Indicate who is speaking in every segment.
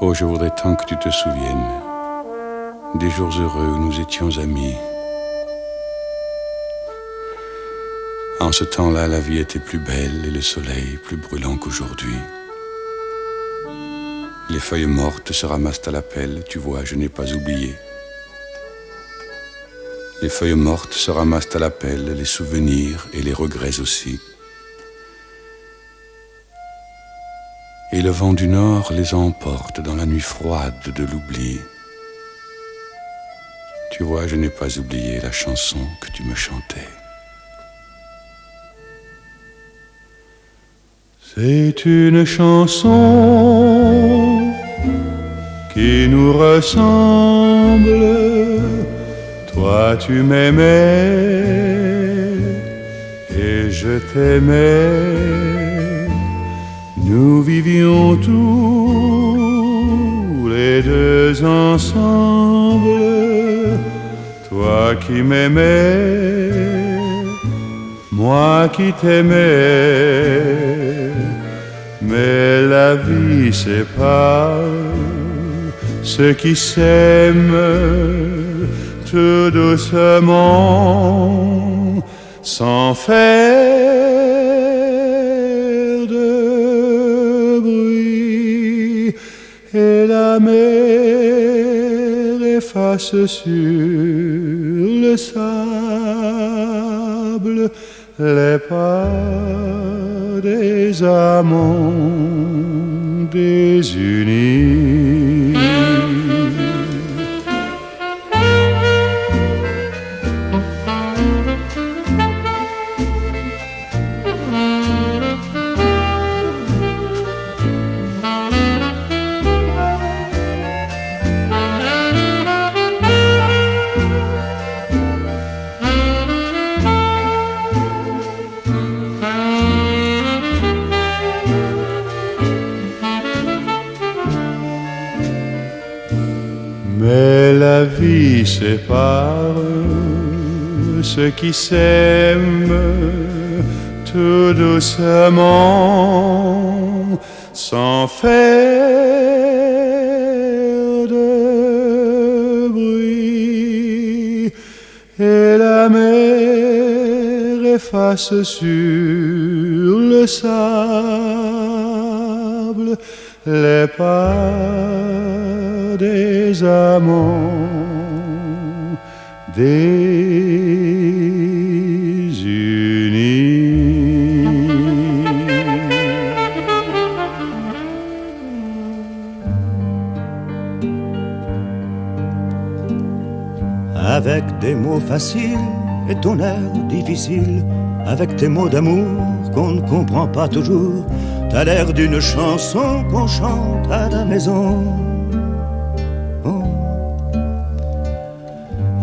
Speaker 1: Oh, je voudrais tant que tu te souviennes des jours heureux où nous étions amis. En ce temps-là, la vie était plus belle et le soleil plus brûlant qu'aujourd'hui. Les feuilles mortes se ramassent à la pelle, tu vois, je n'ai pas oublié. Les feuilles mortes se ramassent à la pelle, les souvenirs et les regrets aussi. Et le vent du nord les emporte dans la nuit froide de l'oubli. Tu vois, je n'ai pas oublié la chanson que tu me chantais. C'est une chanson qui nous ressemble. Toi tu m'aimais et je t'aimais. Nous vivions tous les deux ensemble. Toi qui m'aimais, moi qui t'aimais. Mais la vie sépare ceux qui s'aiment tout doucement, sans faire de bruit. Et la mer efface sur le sable les pas des amants désunis. Mais la vie sépare ceux qui s'aiment tout doucement, sans faire de bruit. Et la mer efface sur le sable les pas des amants désunis.
Speaker 2: Avec des mots faciles et ton air difficile, avec tes mots d'amour qu'on ne comprend pas toujours, t'as l'air d'une chanson qu'on chante à la maison.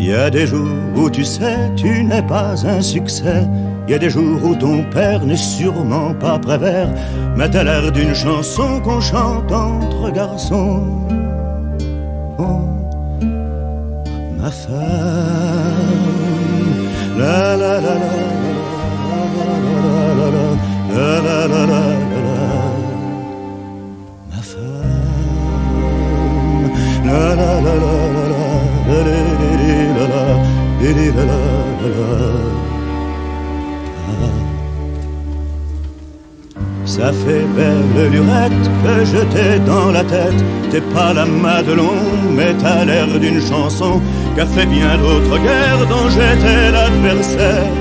Speaker 2: Il y a des jours où tu sais, tu n'es pas un succès. Il y a des jours où ton père n'est sûrement pas Prévert, mais t'as l'air d'une chanson qu'on chante entre garçons. Oh, ma femme, la la la la la la la la la la la, ma femme, la la la la la la. Ça fait belle lurette que je t'ai dans la tête. T'es pas la Madelon, mais t'as l'air d'une chanson qu'a fait bien d'autres guerres dont j'étais l'adversaire.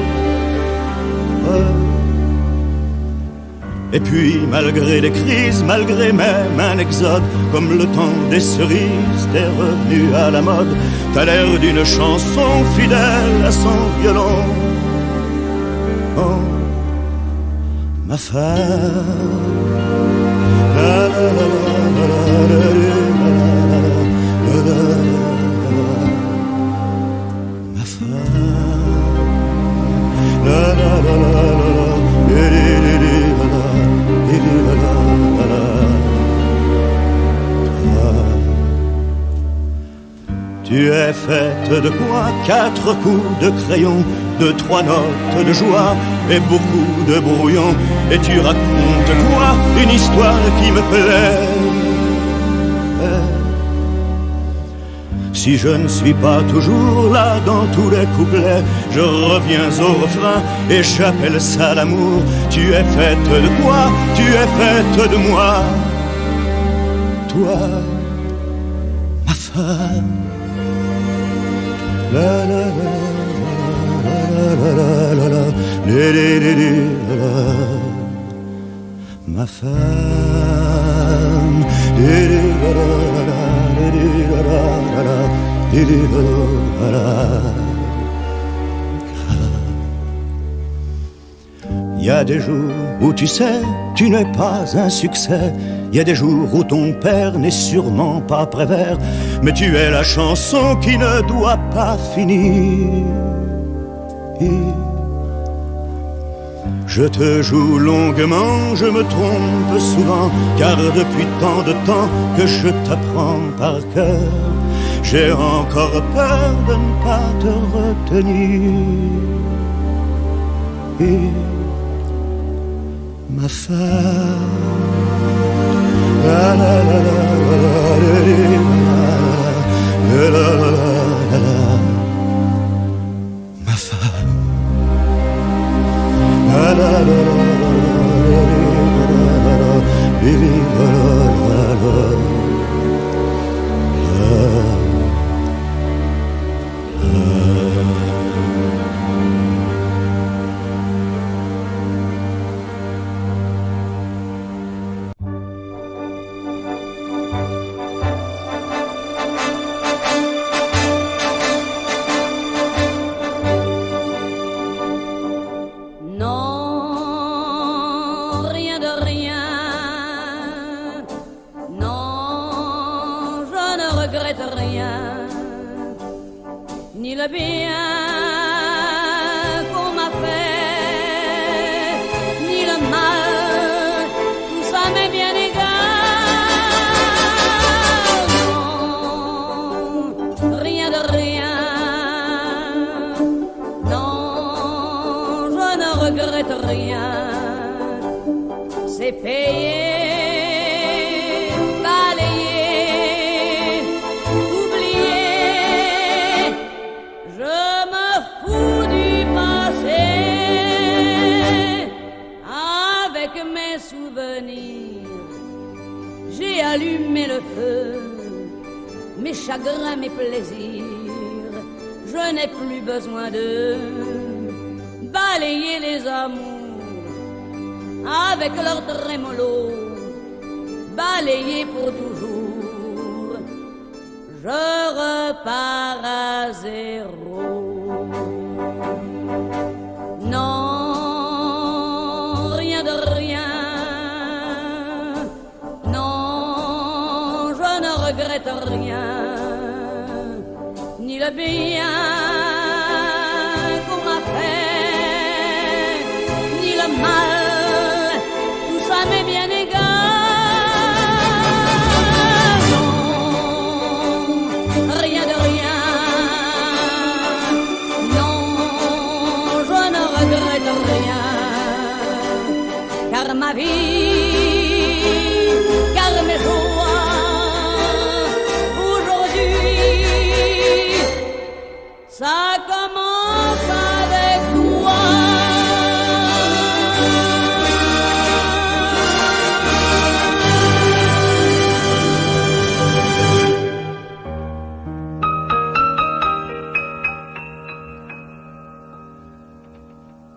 Speaker 2: Et puis malgré les crises, malgré même un exode, comme le temps des cerises, t'es revenu à la mode. T'as l'air d'une chanson fidèle à son violon. Oh, ma femme, la la la la la la, ma femme, la la la la la. Tu es faite de quoi? 4 coups de crayon, 2-3 notes de joie et beaucoup de brouillon. Et tu racontes quoi? Une histoire qui me plaît. faire. Si je ne suis pas toujours là dans tous les couplets, je reviens au refrain et j'appelle ça l'amour. Tu es faite de quoi? Tu es faite de moi. Toi, ma femme. La la la la la la la la, ma femme. Il y a des jours où tu sais, tu n'es pas un succès. Il y a des jours où ton père n'est sûrement pas Prévert, mais tu es la chanson qui ne doit pas finir. Je te joue longuement, je me trompe souvent, car depuis tant de temps que je t'apprends par cœur, j'ai encore peur de ne pas te retenir. Ma femme, la la la la la la la, ma femme, la la la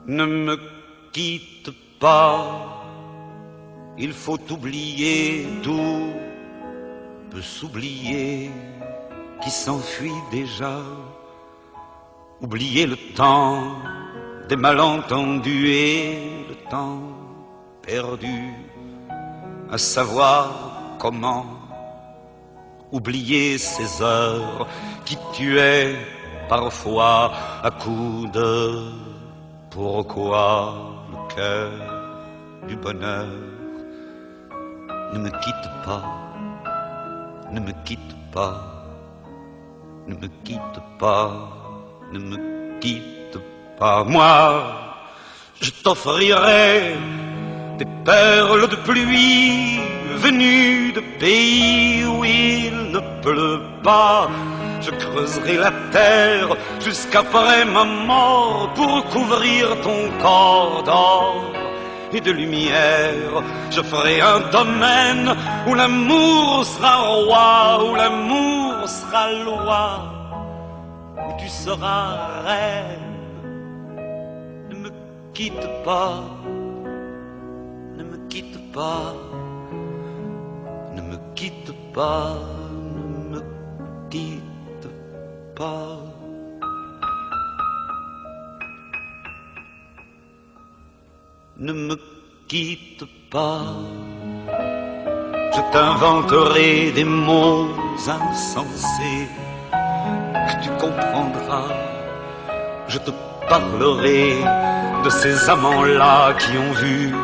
Speaker 3: Ne me quitte pas, il faut oublier, tout peut s'oublier qui s'enfuit déjà. Oublier le temps des malentendus et le temps perdu à savoir comment. Oublier ces heures qui tuaient parfois à coups de pourquoi le cœur du bonheur. Ne me quitte pas, ne me quitte pas, ne me quitte pas, ne me quitte pas. Moi, je t'offrirai des perles de pluie venues de pays où il ne pleut pas. Je creuserai la terre jusqu'après ma mort pour couvrir ton corps d'or et de lumière. Je ferai un domaine où l'amour sera roi, où l'amour sera loi, où tu seras reine. Ne me quitte pas, ne me quitte pas, ne me quitte pas, ne me quitte pas. Ne me quitte pas, je t'inventerai des mots insensés que tu comprendras. Je te parlerai de ces amants-là qui ont vu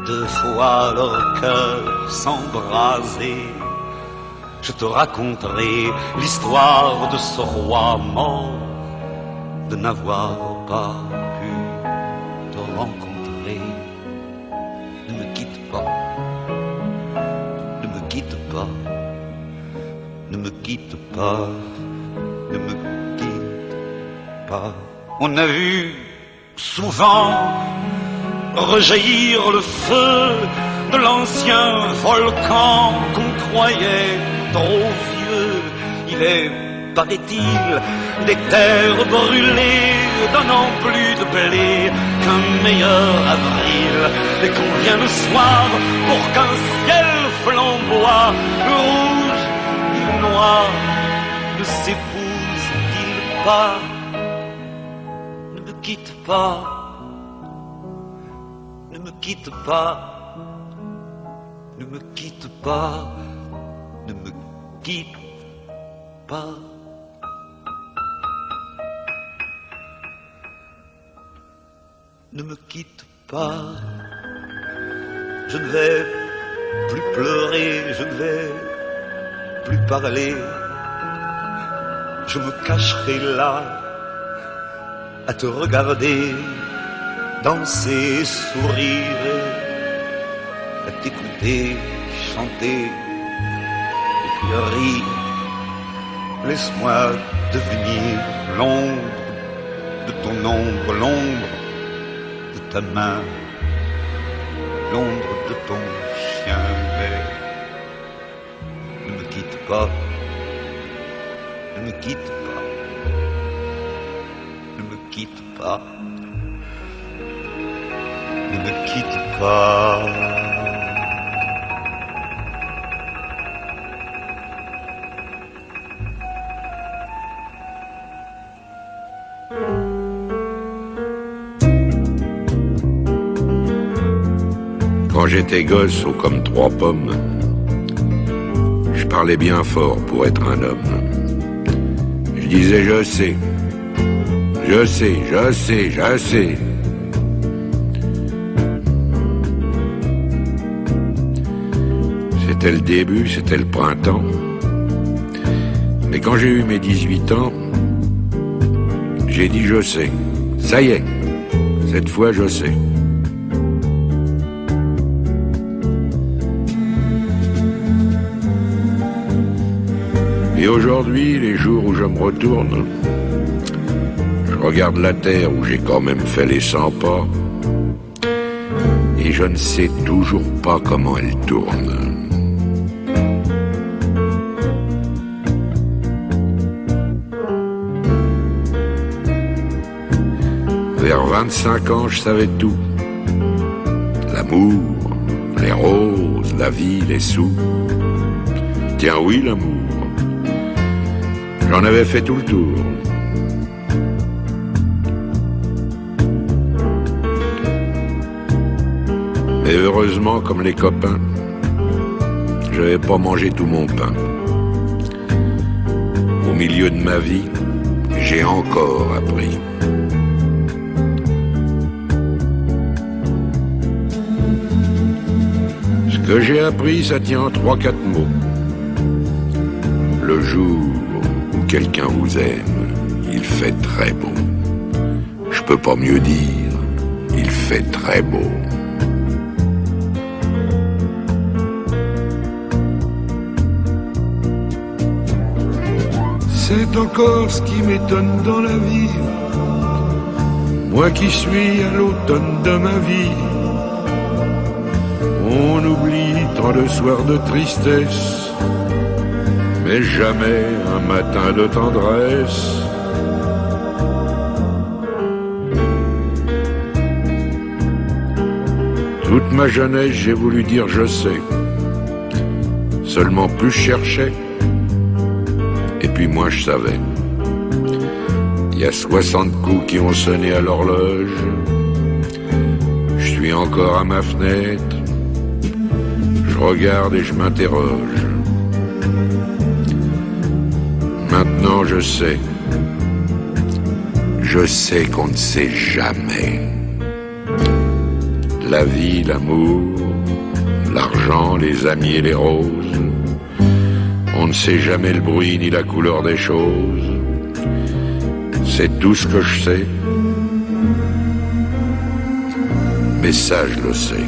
Speaker 3: 2 fois leur cœur s'embraser. Je te raconterai l'histoire de ce roi mort, de n'avoir pas pu te rencontrer. Ne me quitte pas, ne me quitte pas, ne me quitte pas, ne me quitte pas. On a vu souvent rejaillir le feu de l'ancien volcan qu'on croyait trop vieux. Il est, paraît-il, des terres brûlées donnant plus de blé qu'un meilleur avril, et qu'on vient le soir pour qu'un ciel flamboie, le rouge et le noir ne s'épousent-ils pas? Ne me quitte pas, ne me quitte pas, ne me quitte pas, ne me quitte pas. Ne me quitte pas, je ne vais plus pleurer, je ne vais plus parler, je me cacherai là à te regarder danser, sourire, à t'écouter chanter et puis rire. Laisse-moi devenir l'ombre de ton ombre, l'ombre de ta main, l'ombre de ton chien, mais ne me quitte pas, ne me quitte pas, ne me quitte pas, ne me quitte pas.
Speaker 4: Quand j'étais gosse, haut comme 3 pommes, je parlais bien fort pour être un homme. Je disais je sais, je sais, je sais, je sais. C'était le début, c'était le printemps. Mais quand j'ai eu mes 18 ans, j'ai dit je sais. Ça y est, cette fois je sais. Et aujourd'hui, les jours où je me retourne, je regarde la terre où j'ai quand même fait les 100 pas, et je ne sais toujours pas comment elle tourne. Vers 25 ans, je savais tout. L'amour, les roses, la vie, les sous. Tiens oui, l'amour. J'en avais fait tout le tour. Mais heureusement, comme les copains, je n'avais pas mangé tout mon pain. Au milieu de ma vie, j'ai encore appris. Ce que j'ai appris, ça tient en 3-4 mots. Le jour où quelqu'un vous aime, il fait très beau. Je peux pas mieux dire, il fait très beau. c'est encore ce qui m'étonne dans la vie. Moi qui suis à l'automne de ma vie, on oublie tant de soirs de tristesse, mais jamais un matin de tendresse. Toute ma jeunesse, j'ai voulu dire je sais. Seulement plus je cherchais, et puis moins je savais. Il y a 60 coups qui ont sonné à l'horloge. Je suis encore à ma fenêtre. Je regarde et je m'interroge. Maintenant je sais. Je sais qu'on ne sait jamais. La vie, l'amour, l'argent, les amis et les roses. On ne sait jamais le bruit ni la couleur des choses. C'est tout ce que je sais. Mais ça, je le sais.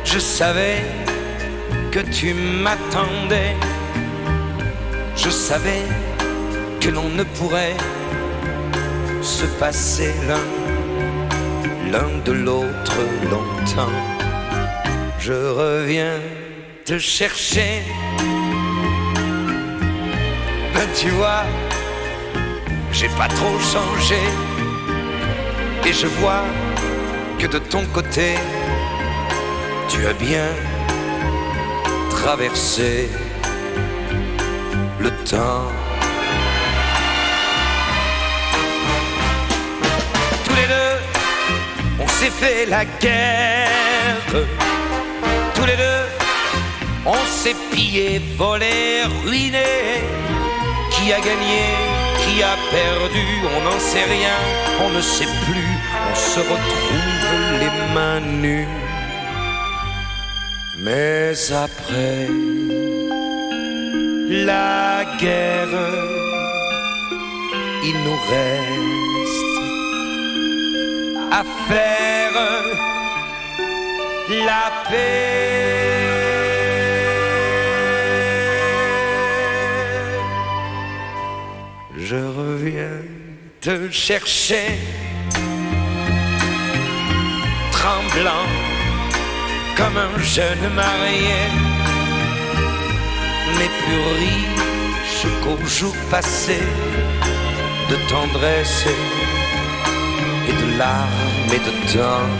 Speaker 5: Je savais que tu m'attendais. Je savais que l'on ne pourrait se passer l'un de l'autre longtemps. Je reviens te chercher. Ben tu vois, j'ai pas trop changé. Et je vois que de ton côté, tu as bien traversé le temps. Tous les deux, on s'est fait la guerre. Tous les deux, on s'est pillé, volé, ruiné. Qui a gagné, qui a perdu, on n'en sait rien, on ne sait plus. On se retrouve les mains nues. Mais après la guerre, il nous reste à faire la paix. Je reviens te chercher. tremblant comme un jeune marié, mais plus riche qu'aux jours passés de tendresse et de larmes et de temps.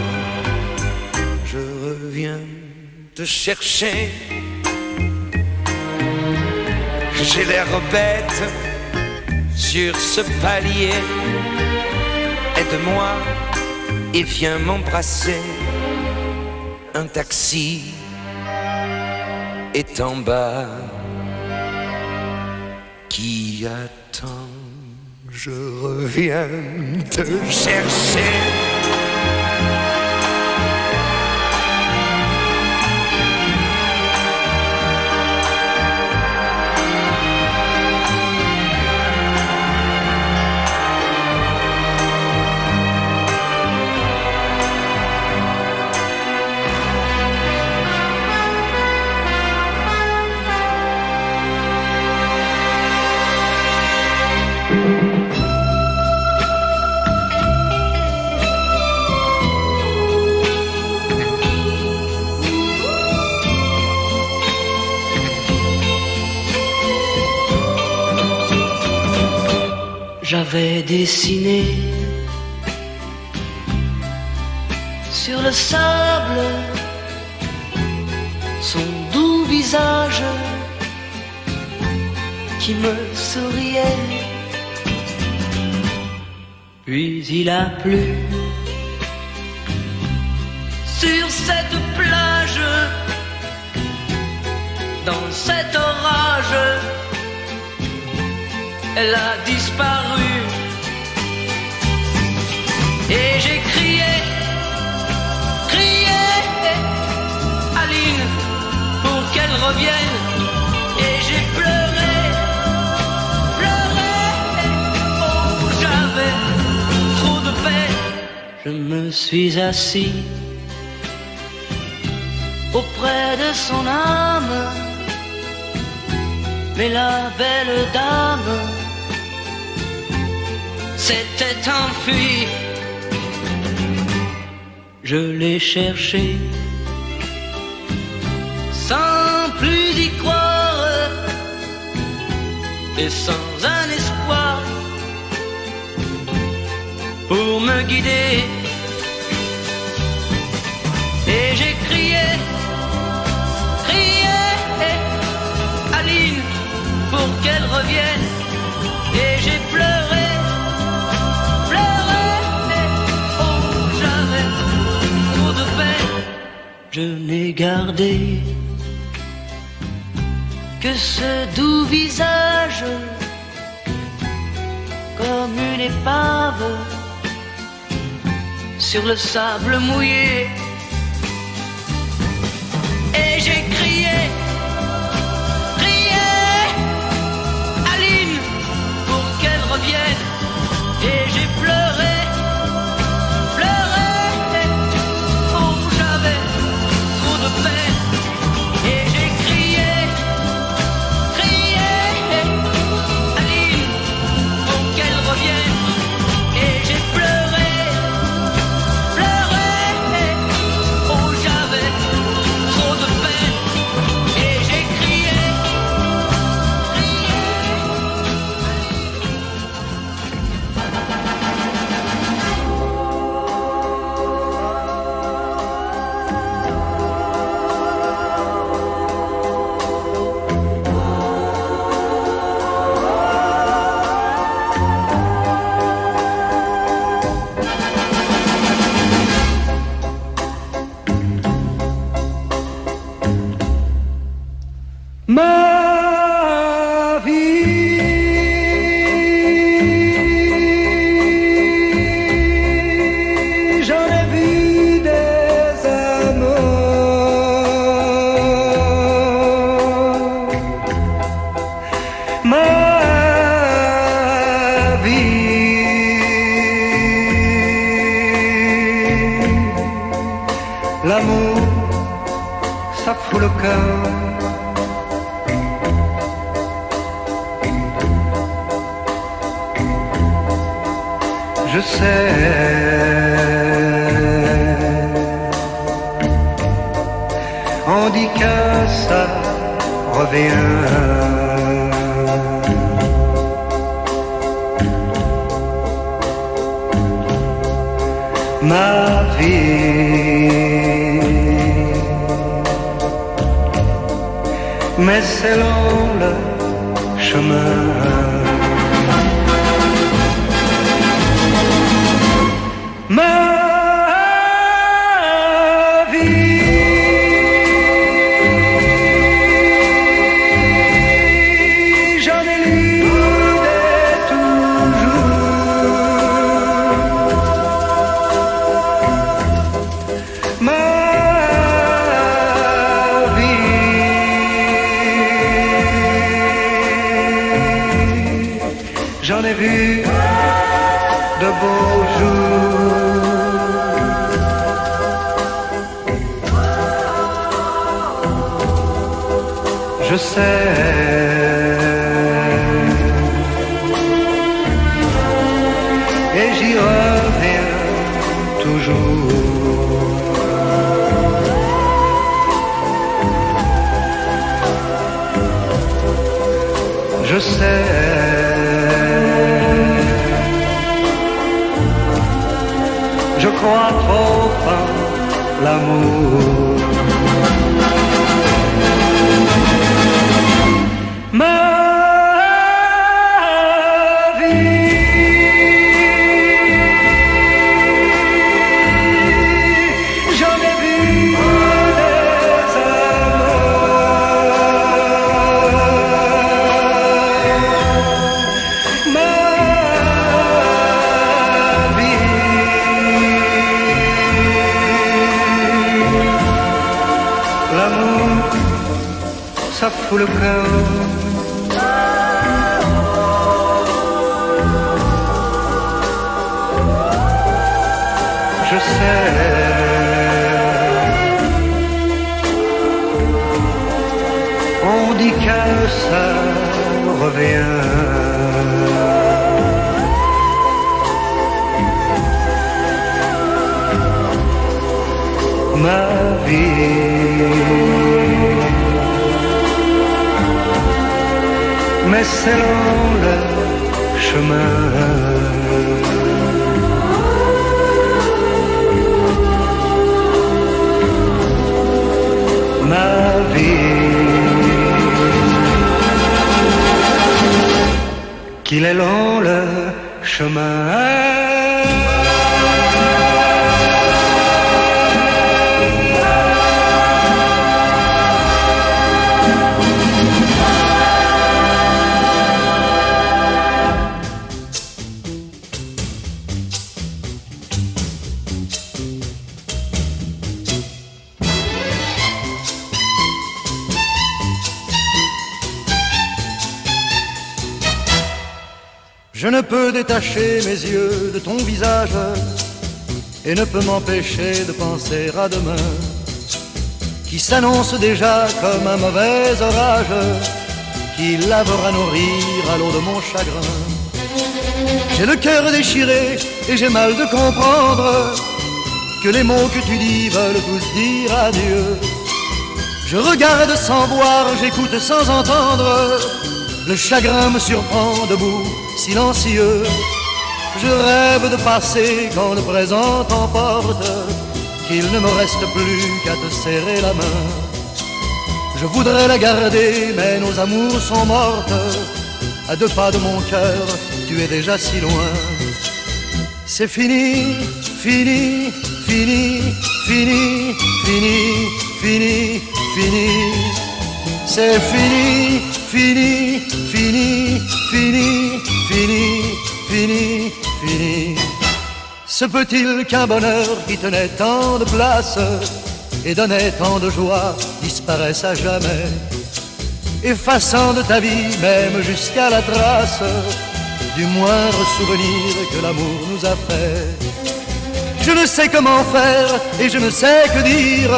Speaker 5: Je reviens te chercher, j'ai l'air bête sur ce palier. Aide-moi et viens m'embrasser. Un taxi est en bas qui attend. Je reviens te chercher.
Speaker 6: J'avais dessiné sur le sable son doux visage qui me souriait. Puis il a plu sur cette plage, dans cet orage. Elle a disparu et j'ai crié, crié, Aline, pour qu'elle revienne. Et j'ai pleuré, pleuré, oh j'avais trop de peine. Je me suis assis auprès de son âme, mais la belle dame s'était enfuie. Je l'ai cherché sans plus y croire et sans un espoir pour me guider. Et j'ai crié, crié, Aline, pour qu'elle revienne. Et j'ai pleuré, pleuré, oh j'avais trop de peine. Je n'ai gardé que ce doux visage comme une épave sur le sable mouillé. Et j'ai crié, crié, Aline, pour qu'elle revienne. Et j'ai pleuré, pleuré, oh j'avais trop de peine. Et j'ai crié, crié, Aline, pour qu'elle revienne. Et j'ai pleuré, pleuré, oh j'avais trop de peine. Et j'ai crié,
Speaker 7: ma vie, j'en ai vu des amours. Ma vie, l'amour, ça fout le cœur. Je sais dit que ça revient. Ma vie, mais c'est long le chemin. Ma vie, j'en ai lu des toujours. Ma vie, j'en ai vu de beaux jours. Je sais, et j'y reviens toujours. Je sais, je crois trop en l'amour. Ma vie, j'en ai vu des amours. Ma vie, l'amour, ça fout le cœur. Je sais, on dit que ça revient. Ma vie, mais c'est long le chemin. Ma vie, qu'il est long le chemin.
Speaker 2: Je ne peux détacher mes yeux de ton visage et ne peux m'empêcher de penser à demain qui s'annonce déjà comme un mauvais orage qui lavera nos rires à l'eau de mon chagrin. J'ai le cœur déchiré et j'ai mal de comprendre que les mots que tu dis veulent tous dire adieu. Je regarde sans voir, j'écoute sans entendre. Le chagrin me surprend debout, silencieux. Je rêve de passer quand le présent t'emporte, qu'il ne me reste plus qu'à te serrer la main. Je voudrais la garder, mais nos amours sont mortes. À 2 pas de mon cœur, tu es déjà si loin. C'est fini, fini, fini, fini, fini, fini, fini. C'est fini, fini, fini, fini, fini, fini, fini. Se peut-il qu'un bonheur qui tenait tant de place et donnait tant de joie disparaisse à jamais, effaçant de ta vie même jusqu'à la trace du moindre souvenir que l'amour nous a fait? Je ne sais comment faire et je ne sais que dire.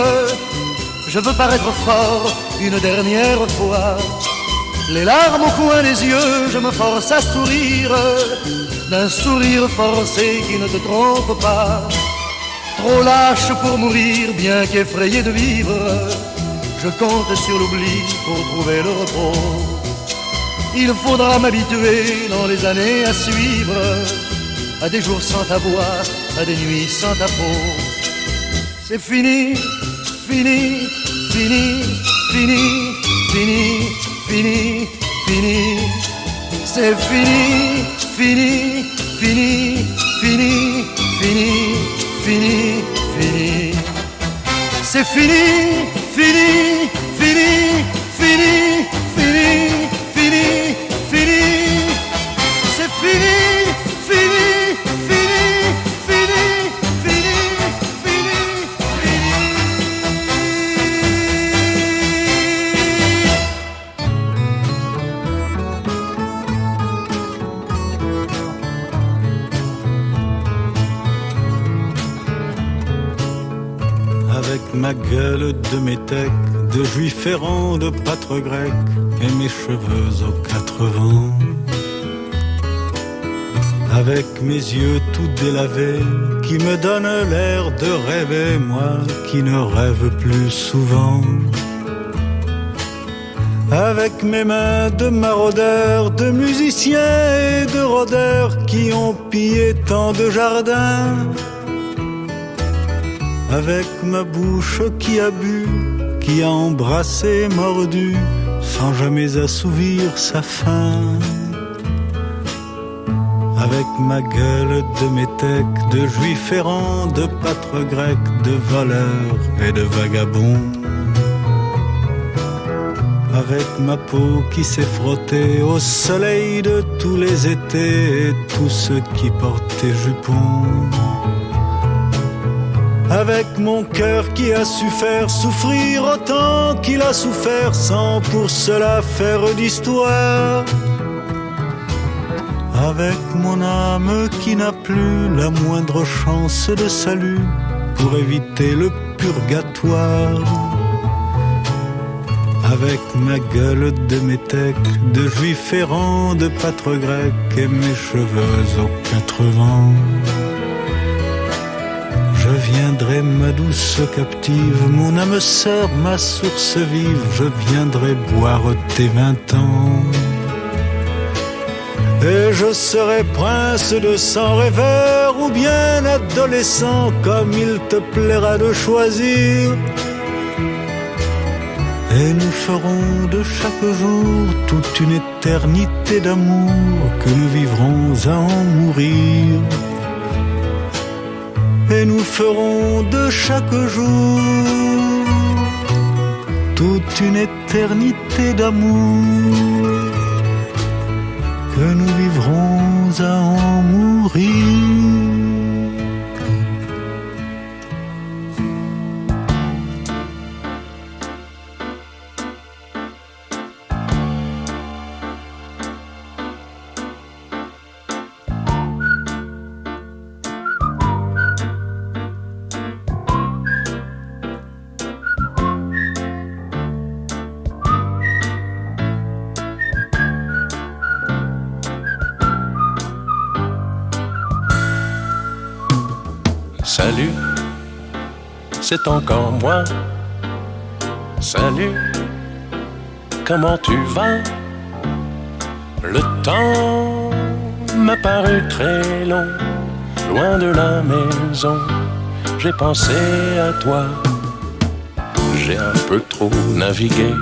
Speaker 2: Je veux paraître fort une dernière fois. Les larmes au coin des yeux, je me force à sourire, d'un sourire forcé qui ne te trompe pas. Trop lâche pour mourir, bien qu'effrayé de vivre, je compte sur l'oubli pour trouver le repos. Il faudra m'habituer dans les années à suivre, à des jours sans ta voix, à des nuits sans ta peau. C'est fini, fini, fini, fini, fini, fini, fini. C'est fini, fini, fini, fini, fini, fini, fini. C'est fini, fini, fini, fini, fini, fini, fini. C'est fini, fini, fini, fini, fini, fini, fini.
Speaker 8: Avec ma gueule de métèque, de juif errant, de pâtre grec, et mes cheveux aux 4 vents. Avec mes yeux tout délavés, qui me donnent l'air de rêver, moi qui ne rêve plus souvent. Avec mes mains de maraudeurs, de musiciens et de rôdeurs, qui ont pillé tant de jardins. Avec ma bouche qui a bu, qui a embrassé, mordu, sans jamais assouvir sa faim. Avec ma gueule de métèque, de juif errant, de pâtre grec, de voleur et de vagabond. Avec ma peau qui s'est frottée au soleil de tous les étés et tous ceux qui portaient jupons. Avec mon cœur qui a su faire souffrir autant qu'il a souffert sans pour cela faire d'histoire. Avec mon âme qui n'a plus la moindre chance de salut pour éviter le purgatoire. Avec ma gueule de métèque, de juif errant, de pâtre grec et mes cheveux aux 4 vents. Je viendrai, ma douce captive, mon âme sœur, ma source vive, je viendrai boire tes 20 ans. Et je serai prince de sang rêveur ou bien adolescent, comme il te plaira de choisir. Et nous ferons de chaque jour toute une éternité d'amour que nous vivrons à en mourir. Et nous ferons de chaque jour toute une éternité d'amour que nous vivrons à en mourir.
Speaker 9: Salut, c'est encore moi. Salut, comment tu vas? Le temps m'a paru très long, loin de la maison. J'ai pensé à toi, j'ai un peu trop navigué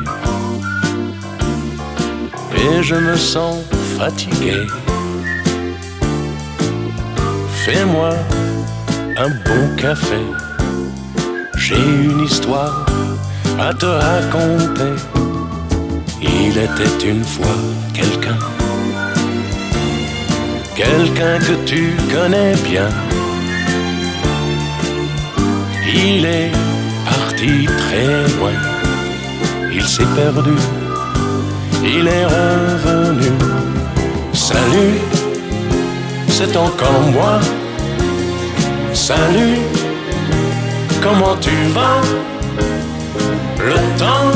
Speaker 9: et je me sens fatigué. Fais-moi un bon café, j'ai une histoire à te raconter. Il était une fois quelqu'un que tu connais bien. Il est parti très loin, il s'est perdu, il est revenu. Salut, c'est encore moi. Salut, comment tu vas? Le temps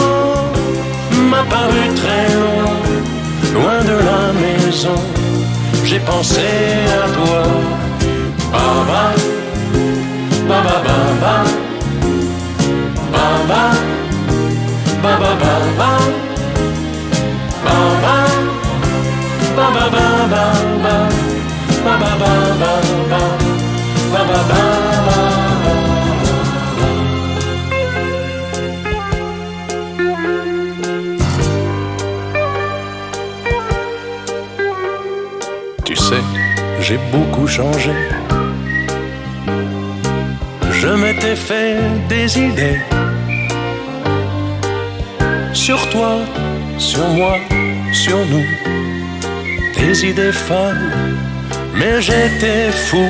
Speaker 9: m'a paru très long, loin de la maison. J'ai pensé à toi. Baba, baba, baba, baba, Tu sais, j'ai beaucoup changé. Je m'étais fait des idées sur toi, sur moi, sur nous. Des idées folles, mais j'étais fou.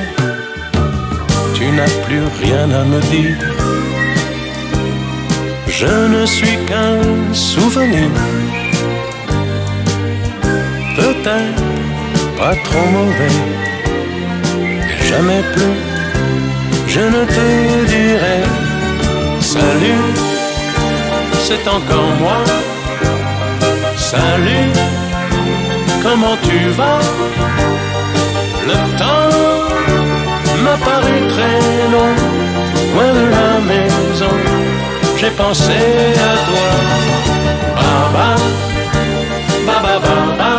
Speaker 9: Tu n'as plus rien à me dire. Je ne suis qu'un souvenir. Peut-être pas trop mauvais, mais jamais plus. Je ne te dirai salut, c'est encore moi. Salut, comment tu vas? Le temps m'a paru très long, loin de la maison. J'ai pensé à toi. Baba, baba, baba.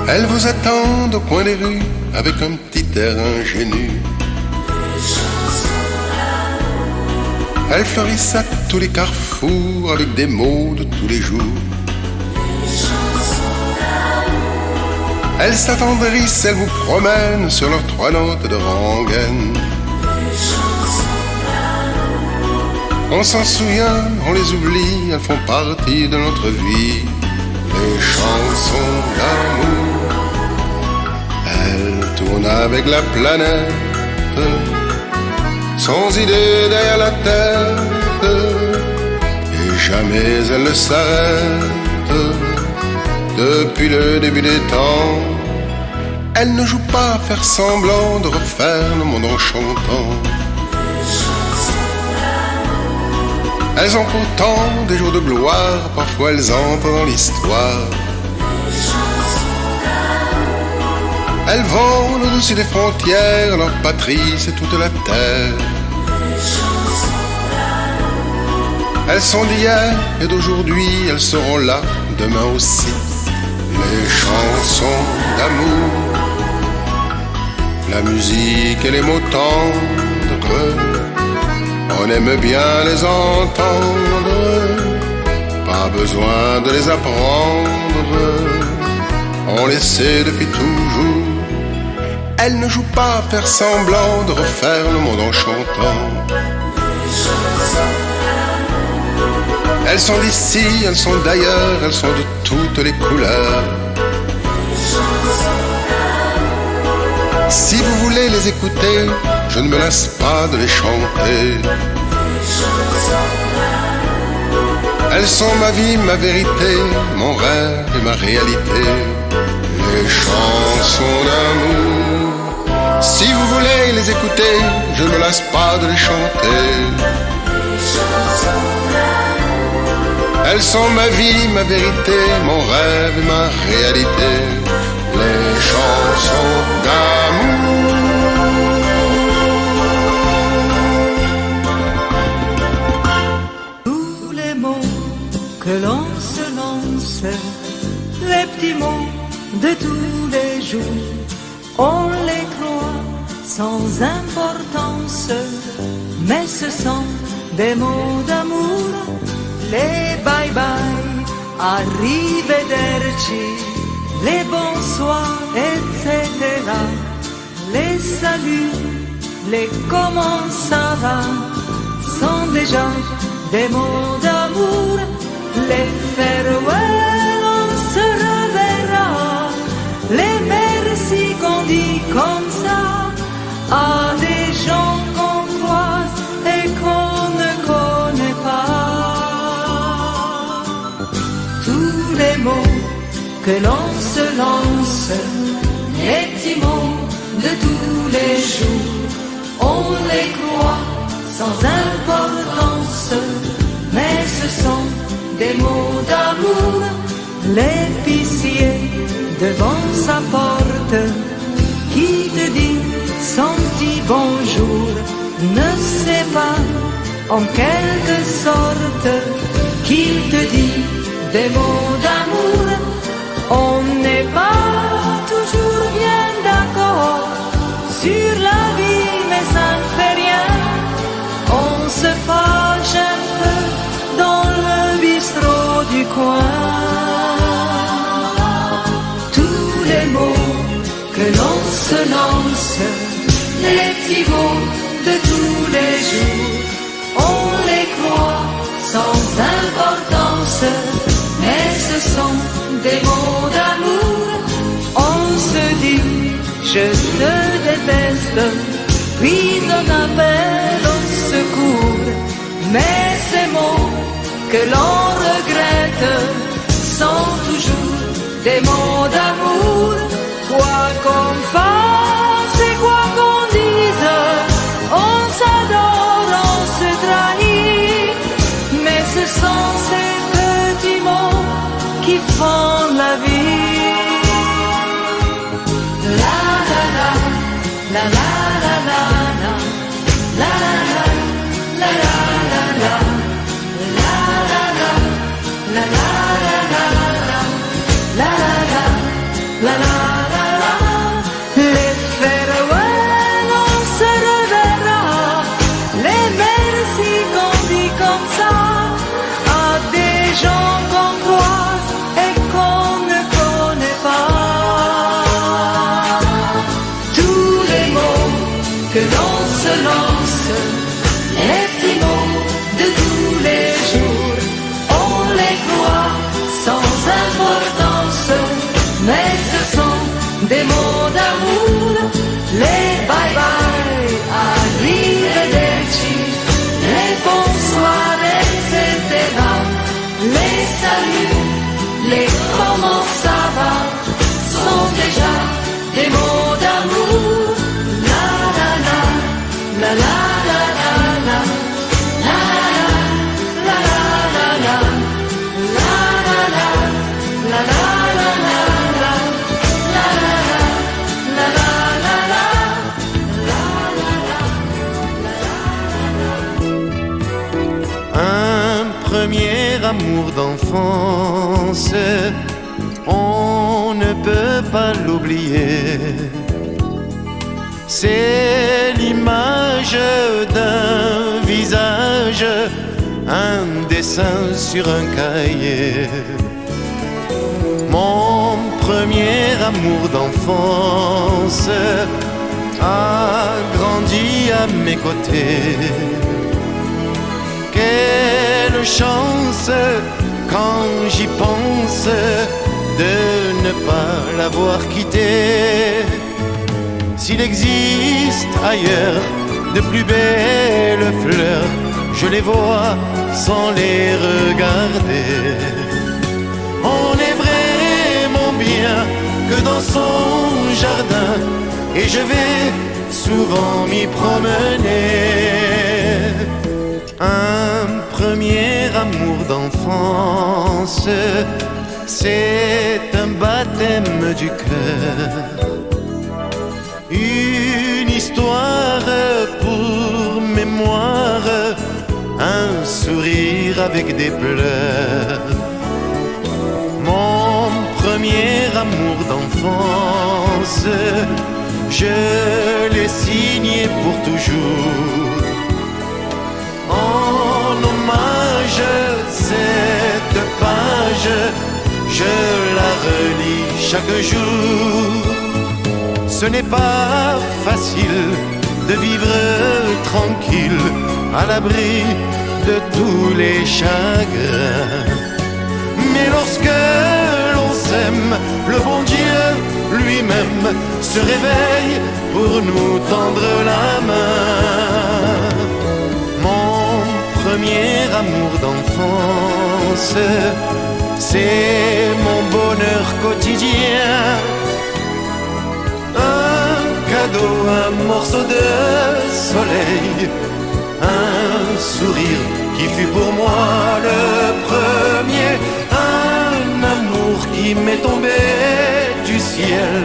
Speaker 10: Elles vous attendent au coin des rues avec un petit air ingénu. Elles fleurissent à tous les carrefours avec des mots de tous les jours. Elles s'attendrissent, elles vous promènent sur leurs 3 notes de rengaine. On s'en souvient, on les oublie, elles font partie de notre vie. Les chansons d'amour, elles tournent avec la planète, sans idée derrière la tête, et jamais elles ne s'arrêtent. Depuis le début des temps, elles ne jouent pas à faire semblant de refaire le monde en chantant. Elles ont pourtant des jours de gloire, parfois elles entrent dans l'histoire. Elles vont au-dessus des frontières, leur patrie c'est toute la terre. Elles sont d'hier et d'aujourd'hui, elles seront là demain aussi. Les chansons d'amour, la musique et les mots tendres, on aime bien les entendre, pas besoin de les apprendre, on les sait depuis toujours. Elles ne jouent pas à faire semblant de refaire le monde en chantant. Elles sont d'ici, elles sont d'ailleurs, elles sont de toutes les couleurs. Si vous voulez les écouter, je ne me lasse pas de les chanter. Elles sont ma vie, ma vérité, mon rêve et ma réalité. Les chansons d'amour, si vous voulez les écouter, je ne me lasse pas de les chanter. Elles sont ma vie, ma vérité, mon rêve et ma réalité. Les chansons d'amour.
Speaker 6: Tous les mots que l'on se lance, les petits mots de tous les jours, on les croit sans importance, mais ce sont des mots d'amour. Les bye-bye, arrivederci, les bonsoirs, etc. Les saluts, les comment ça va, sont déjà des mots d'amour. Les farewell, on se reverra, les merci qu'on dit comme ça à des gens qu'on croise et qu'on ne connaît pas. Tous les mots que l'on se lance, les petits mots de tous les jours, on les croit sans importance, mais ce sont des mots d'amour. L'épicier devant en quelque sorte, qu'il te dit des mots d'amour. On n'est pas toujours bien d'accord sur la vie, mais ça ne fait rien. On se fâche un peu dans le bistrot du coin. Tous les mots que l'on se lance, les petits mots de tous les jours, on les croit sans importance, mais ce sont des mots d'amour. On se dit je te déteste, puis on appelle au secours. Mais ces mots que l'on regrette sont toujours des mots d'amour. Quoi qu'on fasse et quoi qu'on dise, on s'adore, on se trahit. Mais ce sont ces petits mots qui font la vie. La la la, la la la la la, la la la la la la, la la la, la la la la la, la la la la la. Les farewell, on se reverra. Les merci qu'on dit comme ça à des gens qu'on croise et qu'on ne connaît pas. Tous les mots que l'on se lance, les petits mots de tous les jours, on les croit sans importance, mais ce sont des mots d'amour. Les bye-bye, arrivederci, les bonsoirs, etc. Les saluts, les comment ça va, sont déjà des mots d'amour. La la la, la la la la la, la la la la la, la la la, la la la la la, la la la la la.
Speaker 11: Un premier amour d'enfance, on ne peut pas l'oublier. C'est l'image d'un visage, un dessin sur un cahier. Mon premier amour d'enfance a grandi à mes côtés. Quelle chance quand j'y pense de ne pas l'avoir quitté. S'il existe ailleurs de plus belles fleurs, je les vois sans les regarder. On est vraiment bien que dans son jardin, et je vais souvent m'y promener. Un premier amour d'enfance, c'est un baptême du cœur. Une histoire pour mémoire, un sourire avec des pleurs. Mon premier amour d'enfance, je l'ai signé pour toujours. En hommage, cette page, je la relis chaque jour. Ce n'est pas facile de vivre tranquille à l'abri de tous les chagrins. Mais lorsque l'on s'aime, le bon Dieu lui-même se réveille pour nous tendre la main. Mon premier amour d'enfance, c'est mon bonheur quotidien. Un cadeau, un morceau de soleil, un sourire qui fut pour moi le premier, un amour qui m'est tombé du ciel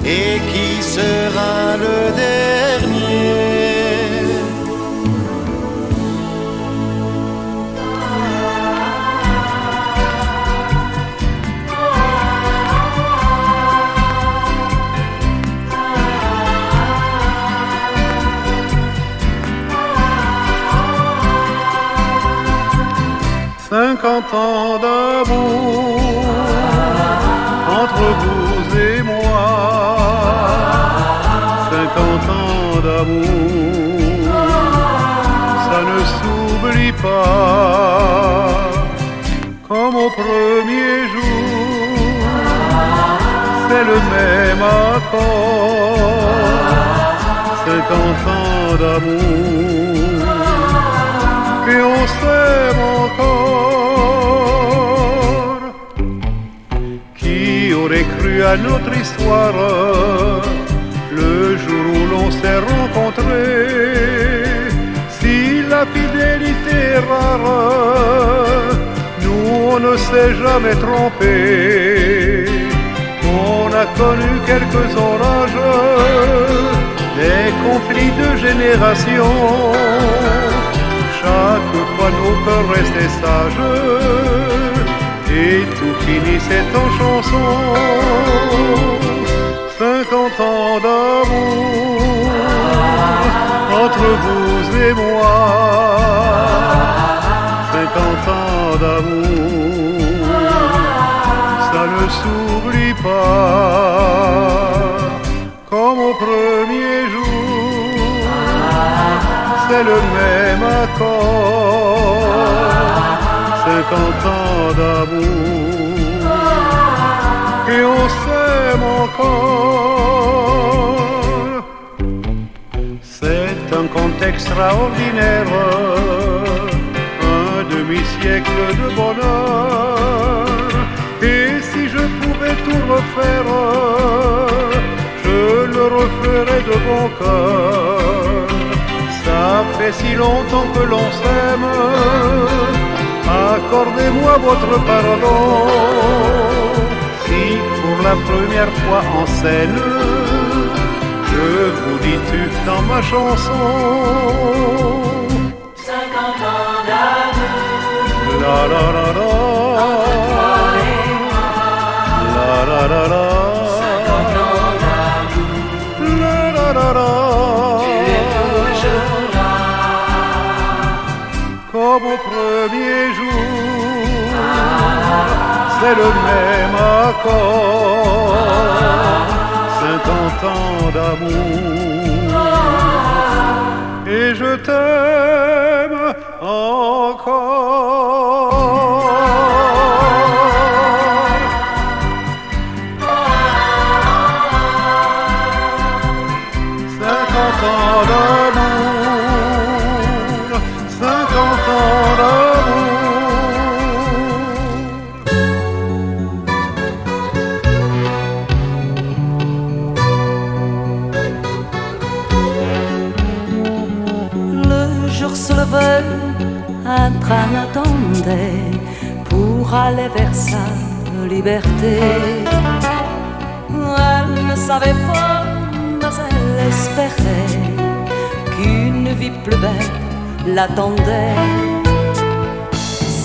Speaker 11: et qui sera le dernier. 50 ans d'amour entre vous et moi, 50 ans d'amour, ça ne s'oublie pas, comme au premier jour, c'est le même accord, 50 ans d'amour, et on s'aime encore. Qui aurait cru à notre histoire le jour où l'on s'est rencontrés? Si la fidélité est rare, nous on ne s'est jamais trompé. On a connu quelques orages, des conflits de génération. Chaque fois nos cœurs restaient sages, et tout finissait en chanson. 50 ans d'amour entre vous et moi, 50 ans d'amour, ça ne s'oublie pas, comme au premier jour, c'est le même accord, 50 ans d'amour, et on s'aime encore. C'est un conte extraordinaire, un demi-siècle de bonheur. Et si je pouvais tout refaire, je le referais de bon cœur. Ça fait si longtemps que l'on s'aime, accordez-moi votre pardon. Si pour la première fois en scène, je vous dis tu dans ma chanson.
Speaker 6: 50 ans d'amour,
Speaker 11: la la la la, la la la la,
Speaker 6: 50 ans d'amour,
Speaker 11: la la la la,
Speaker 6: tu es toujours là,
Speaker 11: comme au premier jour, c'est le même accord, 50 ans d'amour, et je t'aime encore. 50 ans d'amour, 50 ans d'amour.
Speaker 6: Se levait, un train attendait pour aller vers sa liberté. Elle ne savait pas, mais elle espérait qu'une vie plus belle l'attendait.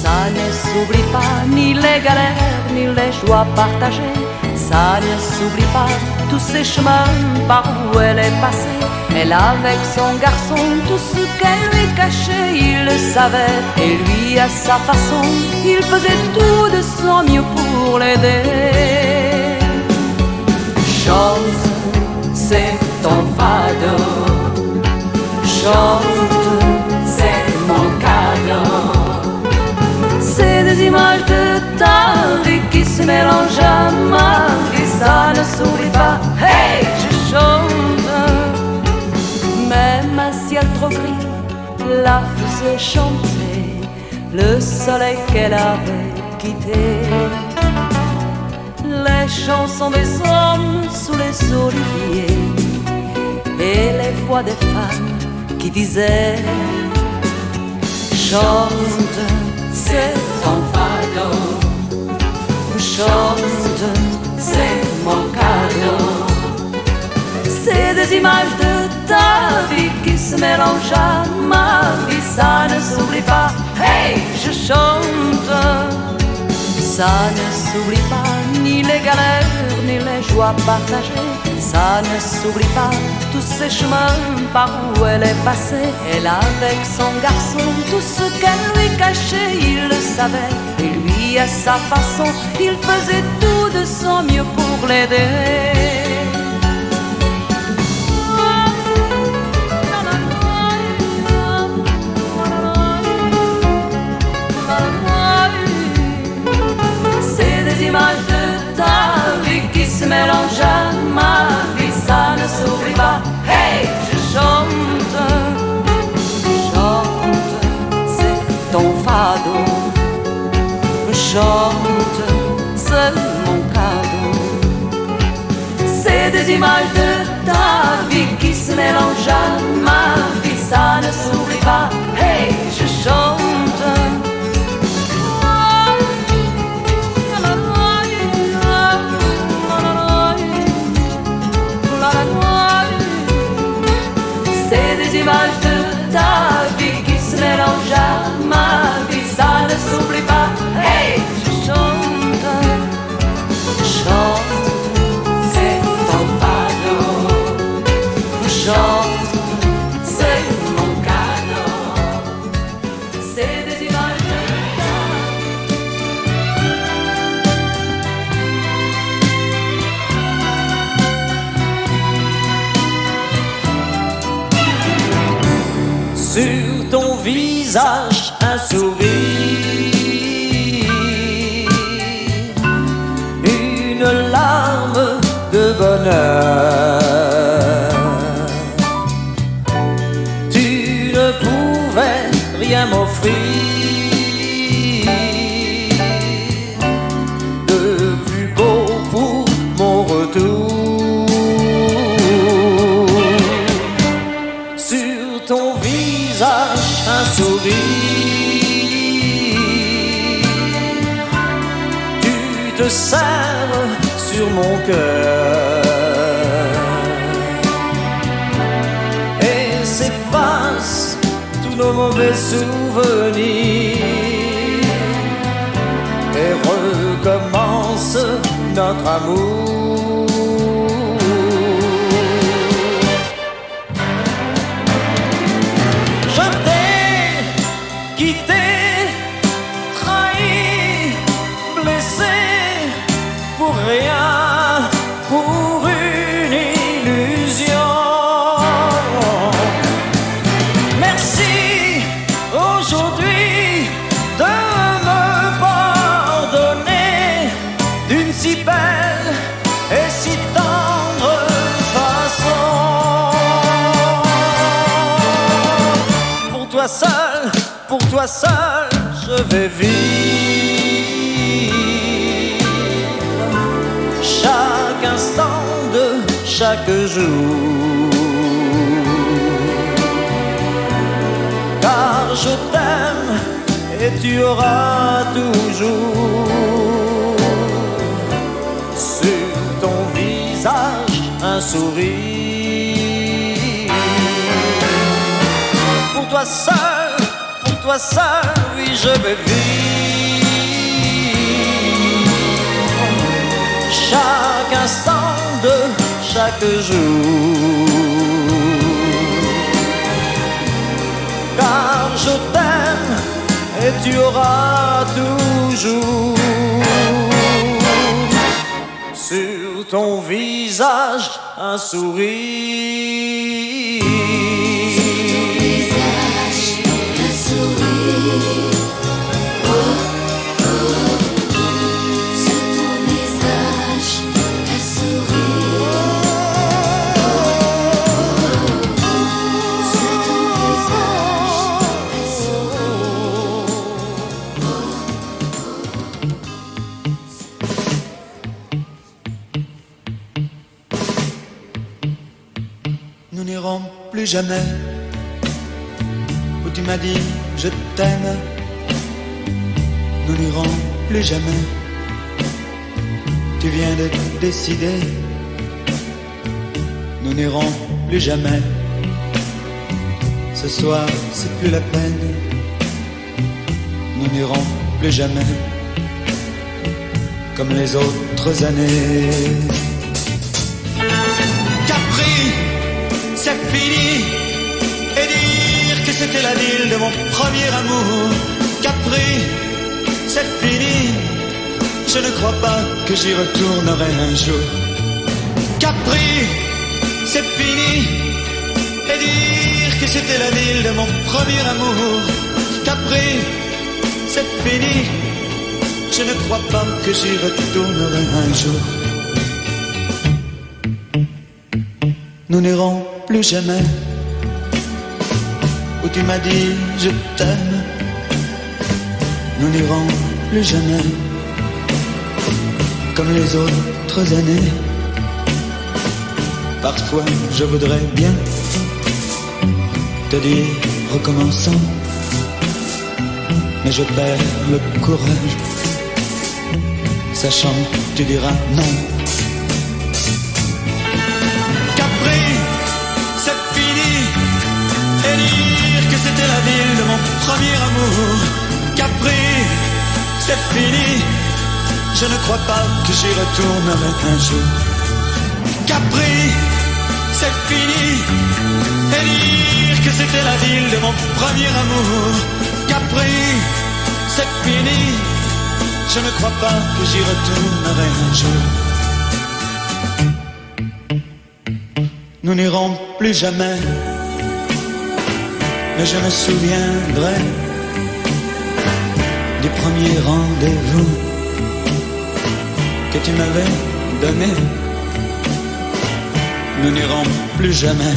Speaker 6: Ça ne s'oublie pas, ni les galères, ni les joies partagées. Ça ne s'oublie pas, tous ces chemins par où elle est passée. Elle avec son garçon, tout ce qu'elle lui cachait, il le savait. Et lui, à sa façon, il faisait tout de son mieux pour l'aider. Chante, c'est ton fardeau. Chante, c'est mon cadeau. C'est des images de ta vie qui se mélangent à ma vie. Ça ne s'oublie pas, hey, je chante. Même un ciel trop gris la faisait chanter, le soleil qu'elle avait quitté. Les chansons des hommes sous les oliviers et les voix des femmes qui disaient chante, c'est ton fardeau. Chante, c'est mon cadeau. C'est des images de ta vie qui se mélangent à ma vie. Ça ne s'oublie pas, hey, je chante. Ça ne s'oublie pas, ni les galères, ni les joies partagées. Ça ne s'oublie pas, tous ces chemins par où elle est passée. Elle avec son garçon, tout ce qu'elle lui cachait, il le savait, et lui à sa façon, il faisait tout de son mieux pour l'aider. C'est des images de ta vie qui se mélangent à ma vie, ça ne s'oublie pas. Hey, je chante, c'est ton fado. Chante, c'est mon cadeau. C'est des images de ta vie qui se mélangent à ma vie, ça ne s'oublie pas. Hey, je chante. C'est des images de ta vie qui se mélangent à ma vie, ça ne s'oublie pas. Hey, je chante, chante, c'est ton fado. Chante, c'est mon cadeau. C'est des images de sur ton visage un sourire, une larme de bonheur. Tu ne pouvais rien m'offrir de plus beau pour mon retour. Sur ton visage un sourire, tu te serres sur mon cœur et s'efface tous nos mauvais souvenirs et recommence notre amour. Je t'ai quitté, trahi, blessé pour rien, pour une illusion. Merci aujourd'hui de me pardonner d'une si belle et si tendre façon. Pour toi seul, je vais vivre chaque instant de chaque jour, car je t'aime et tu auras toujours sur ton visage un sourire. Pour toi seul, oui, je vais vivre chaque instant de chaque jour, car je t'aime et tu auras toujours sur ton visage un sourire.
Speaker 12: Nous n'irons plus jamais où tu m'as dit je t'aime. Nous n'irons plus jamais. Tu viens de décider. Nous n'irons plus jamais. Ce soir c'est plus la peine. Nous n'irons plus jamais comme les autres années. Capri, c'est fini. Et dire que c'était la ville de mon premier amour. Capri, crois pas que j'y retournerai un jour. Capri, c'est fini. Et dire que c'était la ville de mon premier amour. Capri, c'est fini. Je ne crois pas que j'y retournerai un jour. Nous n'irons plus jamais où tu m'as dit je t'aime. Nous n'irons plus jamais comme les autres années. Parfois je voudrais bien te dire recommençons, mais je perds le courage, sachant que tu diras non. Capri, c'est fini. Et dire que c'était la ville de mon premier amour. Capri, c'est fini. Je ne crois pas que j'y retournerai un jour. Capri, c'est fini. Et dire que c'était la ville de mon premier amour. Capri, c'est fini. Je ne crois pas que j'y retournerai un jour. Nous n'irons plus jamais, mais je me souviendrai du premier rendez-vous que tu m'avais donné. Nous n'irons plus jamais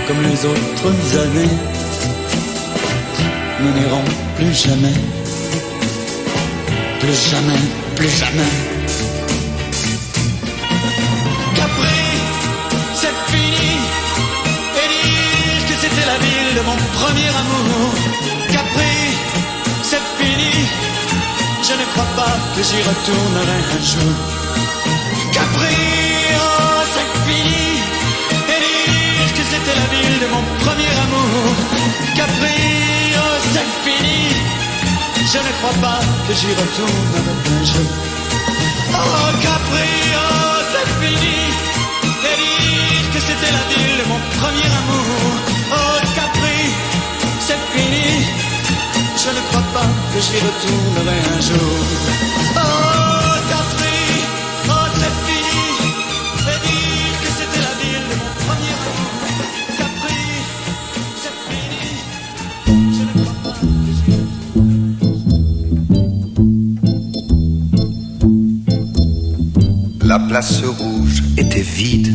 Speaker 12: comme les autres années. Nous n'irons plus jamais, plus jamais, plus jamais. Capri, c'est fini. Et dire que c'était la ville de mon premier amour. Capri, c'est fini. Je ne crois pas que j'y retournerai un jour. Capri, oh, c'est fini. Et dire que c'était la ville de mon premier amour. Capri, oh, c'est fini. Je ne crois pas que j'y retournerai un jour. Oh, Capri, oh, c'est fini. Et dire que c'était la ville de mon premier amour. Oh, Capri, c'est fini. Je ne crois pas que j'y retournerai un jour. Oh, Capri, oh, c'est fini. Et dire que c'était la ville de mon premier amour. Capri, c'est fini. Je ne crois pas que j'y retournerai.
Speaker 5: La place rouge était vide.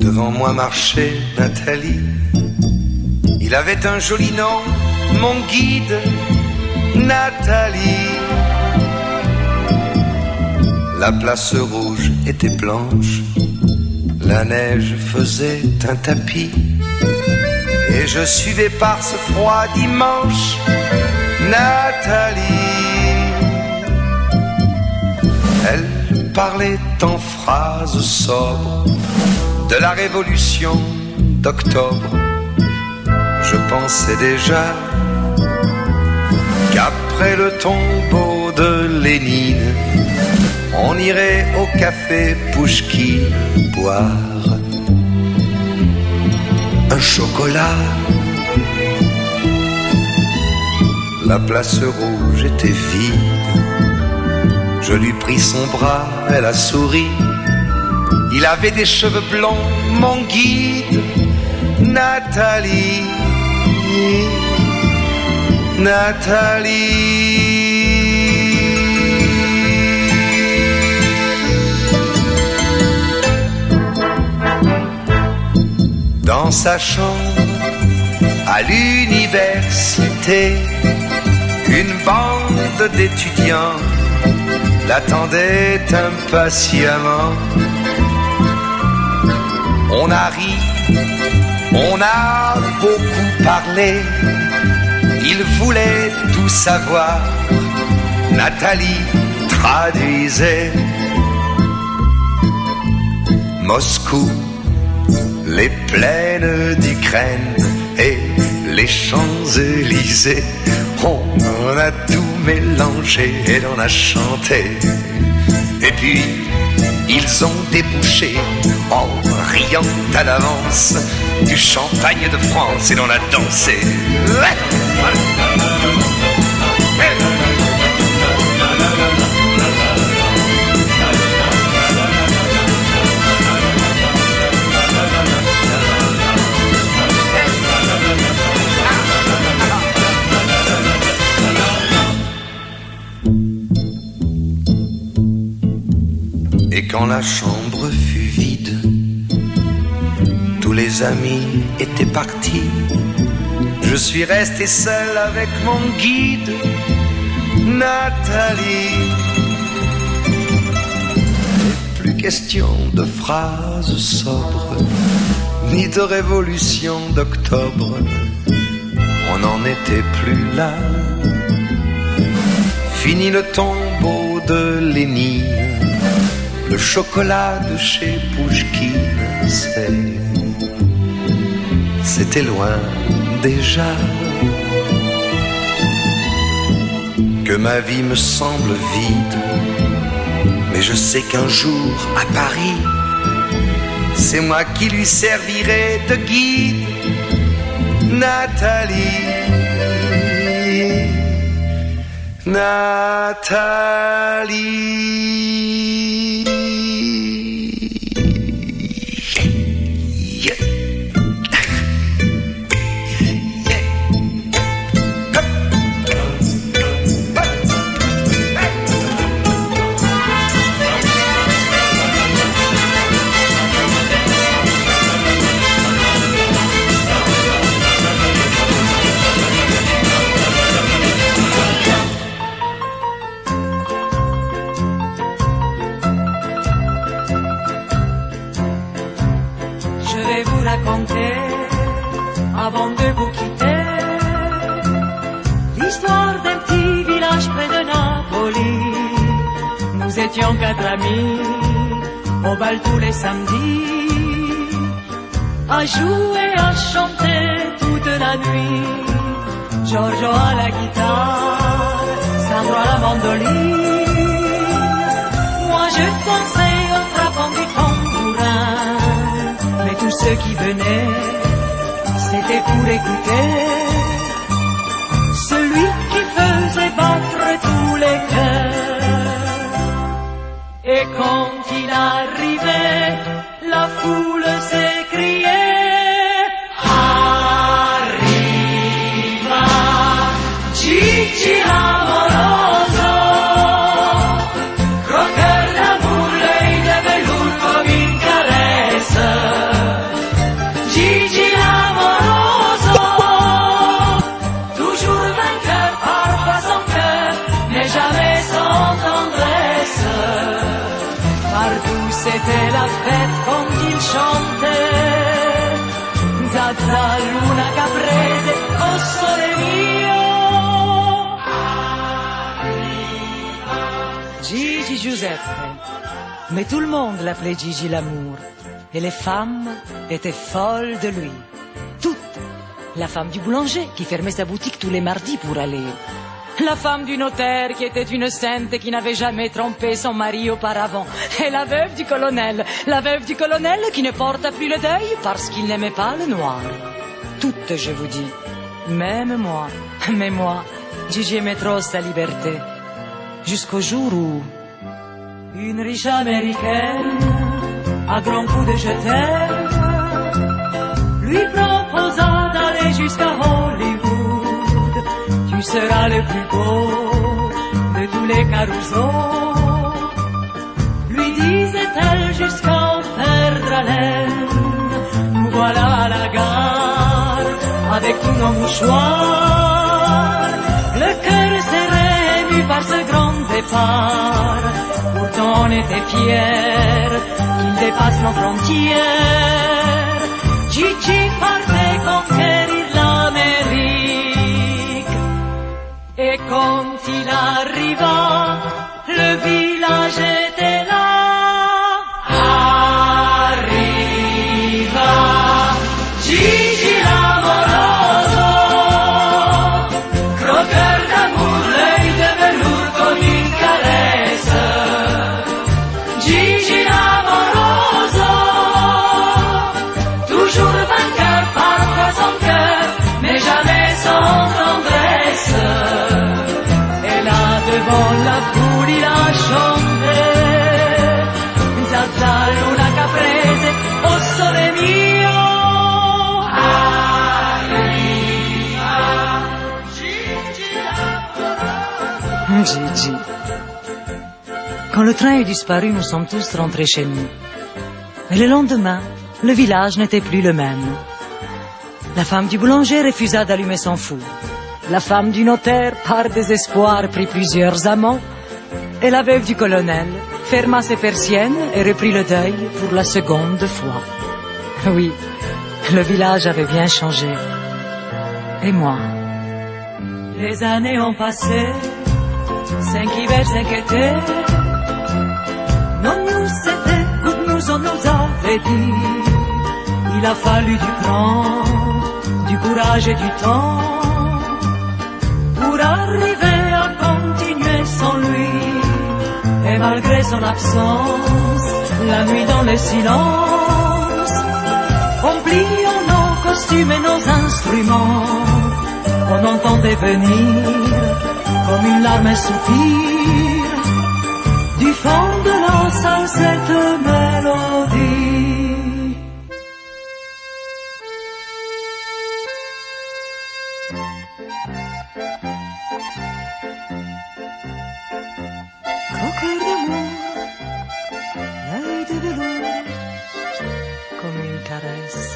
Speaker 5: Devant moi marchait Nathalie. Il avait un joli nom, mon guide, Nathalie. La place rouge était blanche, la neige faisait un tapis, et je suivais par ce froid dimanche Nathalie. Elle parlait en phrases sobres de la révolution d'octobre. Je pensais déjà qu'après le tombeau de Lénine, on irait au café Pouchkine boire un chocolat. La place rouge était vide. Je lui pris son bras, elle a souri. Il avait des cheveux blonds, mon guide, Nathalie. Nathalie. Dans sa chambre à l'université, une bande d'étudiants l'attendait impatiemment. On a ri, on a beaucoup parlé. Il voulait tout savoir. Nathalie traduisait. Moscou, les plaines d'Ukraine et les Champs-Élysées. On en a tout mélangé et l'on a chanté. Et puis ils ont débouché en riant à l'avance du champagne de France et l'on a dansé. quand la chambre fut vide, tous les amis étaient partis. Je suis resté seul avec mon guide, Nathalie. Plus question de phrases sobres, ni de révolution d'octobre. On n'en était plus là. Fini le tombeau de Lénine, le chocolat de chez Pouchkine, c'était loin déjà. Que ma vie me semble vide, mais je sais qu'un jour à Paris, c'est moi qui lui servirai de guide, Nathalie. Nathalie.
Speaker 6: Avant de vous quitter, l'histoire d'un petit village près de Napoli. Nous étions 4 amis, au bal tous les samedis, à jouer, à chanter toute la nuit. Giorgio à la guitare, Sandro à la mandoline. Moi je dansais au frappant du tambourin, mais tous ceux qui venaient, c'était pour écouter celui qui faisait battre tous les cœurs. Et quand il arrivait, la foule s'écriait: Arriva Gigi l'amoroso, croqueur d'amour, l'œil de velours comme une caresse. Gigi c'était la fête quand il chantait Zazza, Luna, Caprese, oh sole mio. Gigi Giuseppe. Mais tout le monde l'appelait Gigi l'amour. Et les femmes étaient folles de lui. Toutes. La femme du boulanger qui fermait sa boutique tous les mardis pour aller. La femme du notaire qui était une sainte et qui n'avait jamais trompé son mari auparavant. Et la veuve du colonel qui ne porta plus le deuil parce qu'il n'aimait pas le noir. Toutes, je vous dis. Même moi. Mais moi, Gigi aimait trop sa liberté. Jusqu'au jour où une riche américaine, à grands coups de je t'aime, lui proposa d'aller jusqu'à Hollywood. Tu seras le plus beau de tous les carousaux, lui disait-elle jusqu'à en perdre haleine. Nous voilà à la gare avec tous nos mouchoirs, le cœur serré ému par ce grand départ. Pourtant on était fiers qu'il dépasse nos frontières. Gigi partait conquérir l'Amérique. Et quand il arriva, le village était là. Arriva Gigi l'amoroso, croqueur d'amour, l'œil de velours comme une caresse. Gigi l'amoroso, toujours vainqueur, parfois sans cœur, mais jamais sans tendresse. Et là devant la foule il a chanté Zazza, Luna, Caprese, oh sole mio. Gigi, Quand le train est disparu, nous sommes tous rentrés chez nous. Mais le lendemain, le village n'était plus le même. La femme du boulanger refusa d'allumer son four. La femme du notaire, par désespoir, prit plusieurs amants. Et la veuve du colonel ferma ses persiennes et reprit le deuil pour la seconde fois. Oui, le village avait bien changé. Et moi? Les années ont passé, 5 hivers, 5 étés. Non, nous c'était, nous on nous avait dit. Il a fallu du cran, du courage et du temps pour arriver à continuer sans lui. Et malgré son absence, la nuit dans le silence, en pliant nos costumes et nos instruments, on entendait venir comme une larme un soupir du fond de la salle cette mélodie. Coqueur d'amour, l'œil de velours, comme une caresse.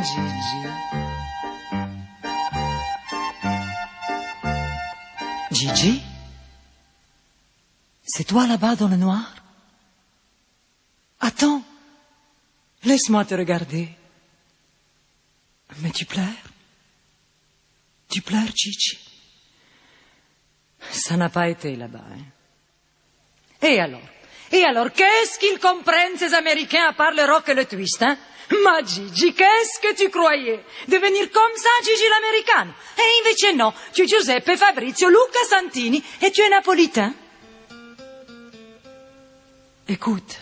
Speaker 6: Gigi. Gigi? C'est toi là-bas dans le noir? Attends, laisse-moi te regarder. Mais tu pleures? Tu pleures, Gigi? Ça n'a pas été là-bas, hein? Et alors, qu'est-ce qu'ils comprennent ces Américains à part le rock et le twist, hein? Ma Gigi, qu'est-ce que tu croyais? Devenir comme ça, Gigi l'américaine? E invece no, tu es Giuseppe, Fabrizio, Luca Santini et tu es napolitain. Écoute,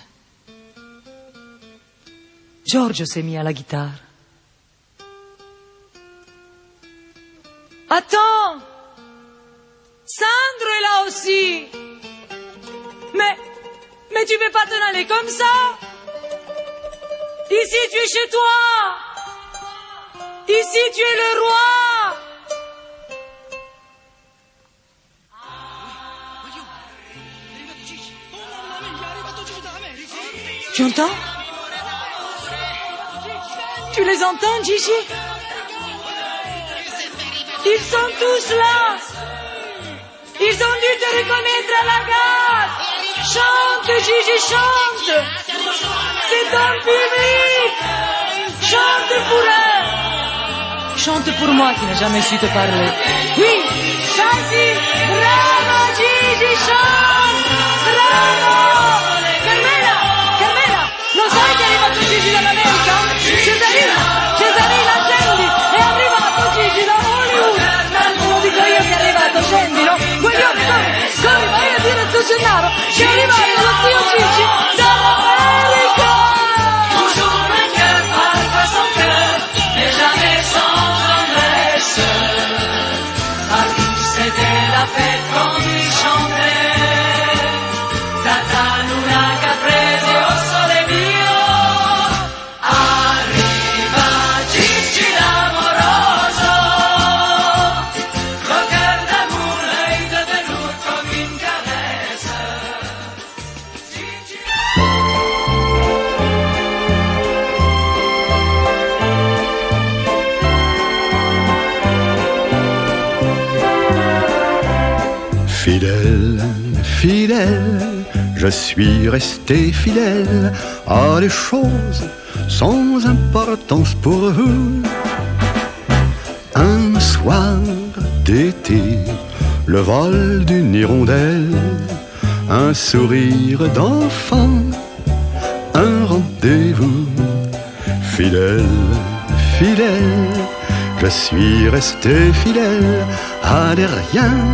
Speaker 6: Giorgio s'est mis à la guitare. Attends, Sandro est là aussi. Mais tu peux pas t'en aller comme ça? Ici, tu es chez toi. Ici, tu es le roi. Tu entends? Tu les entends, Gigi? Ils sont tous là. Ils ont dû te reconnaître à la gare. Chante, Gigi, chante. C'est ton public. Chante pour eux. Chante pour moi qui n'ai jamais su te parler. Oui, Chassi, bravo Gigi, chante. Bravo. Carmela, lo sai che è arrivato Gigi dall'America? Cesarina, scendi, è arrivato Gigi da Hollywood. Non lo dico io che è arrivato, scendilo. Guaglione, corri, vai a dire a zio Gennaro che è arrivato lo zio Gigi dall'America.
Speaker 12: Toujours vainqueur, parfois sans cœur, mais jamais sans tendresse. Paris, c'était la fête quand il chantait. Stata luna caprese, oh sole mio. Arriva Gigi l'amoroso, coqueur d'amour, l'œil de velours comme une caresse. Gigi.
Speaker 2: Fidèle, fidèle, je suis resté fidèle à des choses sans importance pour vous. Un soir d'été, le vol d'une hirondelle, un sourire d'enfant, un rendez-vous. Fidèle, fidèle, je suis resté fidèle à des riens